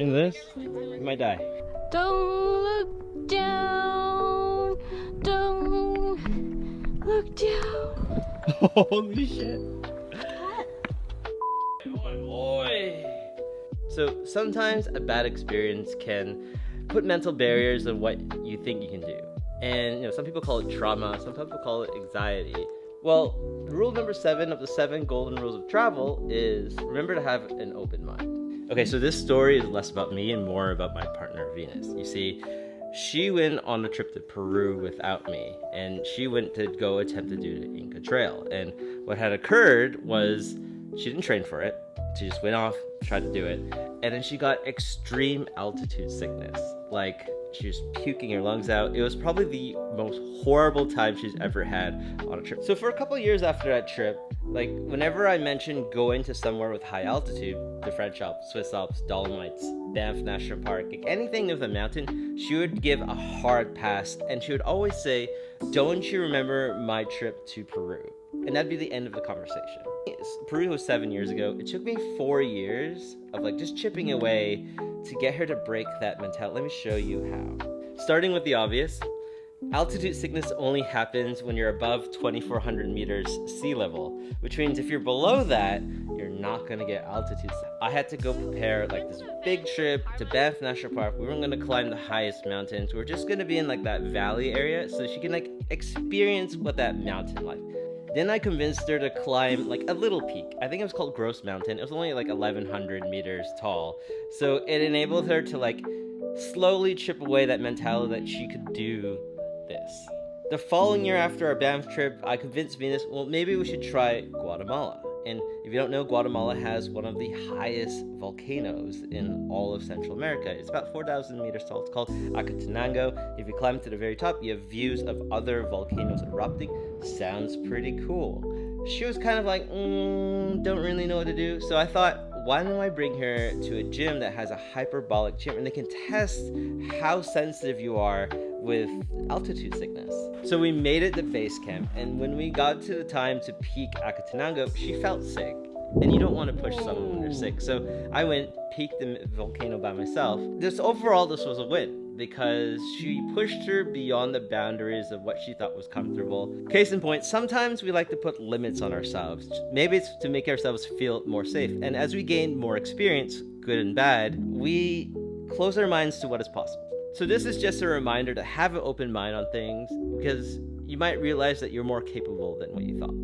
In this, you might die. Don't look down. Don't look down. Holy shit. Boy. So sometimes a bad experience can put mental barriers on what you think you can do. And some people call it trauma, some people call it anxiety. Well, rule number 7 of the 7 golden rules of travel is remember to have an open mind. Okay, so this story is less about me and more about my partner, Venus. You see, she went on a trip to Peru without me, and she went to go attempt to do the Inca Trail. And what had occurred was she didn't train for it. She just went off, tried to do it, and then she got extreme altitude sickness. Like, she was puking her lungs out. It was probably the most horrible time she's ever had on a trip. So for a couple of years after that trip, like, whenever I mentioned going to somewhere with high altitude, the French Alps, Swiss Alps, Dolomites, Banff National Park, like anything with a mountain, she would give a hard pass, and she would always say, "Don't you remember my trip to Peru?" And that'd be the end of the conversation. Peru was 7 years ago. It took me 4 years of like just chipping away to get her to break that mentality. Let me show you how. Starting with the obvious, altitude sickness only happens when you're above 2,400 meters sea level, which means if you're below that, you're not gonna get altitude sickness. I had to go prepare like this big trip to Banff National Park. We weren't gonna climb the highest mountains. We were just gonna be in like that valley area so she can like experience what that mountain like. Then I convinced her to climb like a little peak. I think it was called Gross Mountain. It was only like 1,100 meters tall. So it enabled her to like slowly chip away that mentality that she could do this. The following year after our Banff trip, I convinced Venus, well, maybe we should try Guatemala. And if you don't know, Guatemala has one of the highest volcanoes in all of Central America. It's about 4,000 meters tall. It's called Acatenango. If you climb to the very top, you have views of other volcanoes erupting. Sounds pretty cool. She was kind of like, don't really know what to do. So I thought, why don't I bring her to a gym that has a hyperbolic gym and they can test how sensitive you are with altitude sickness. So we made it to base camp, and when we got to the time to peak Acatenango, she felt sick. And you don't want to push someone when they're sick. So I went, peaked the volcano by myself. Overall, this was a win because she pushed her beyond the boundaries of what she thought was comfortable. Case in point, sometimes we like to put limits on ourselves. Maybe it's to make ourselves feel more safe. And as we gain more experience, good and bad, we close our minds to what is possible. So this is just a reminder to have an open mind on things because you might realize that you're more capable than what you thought.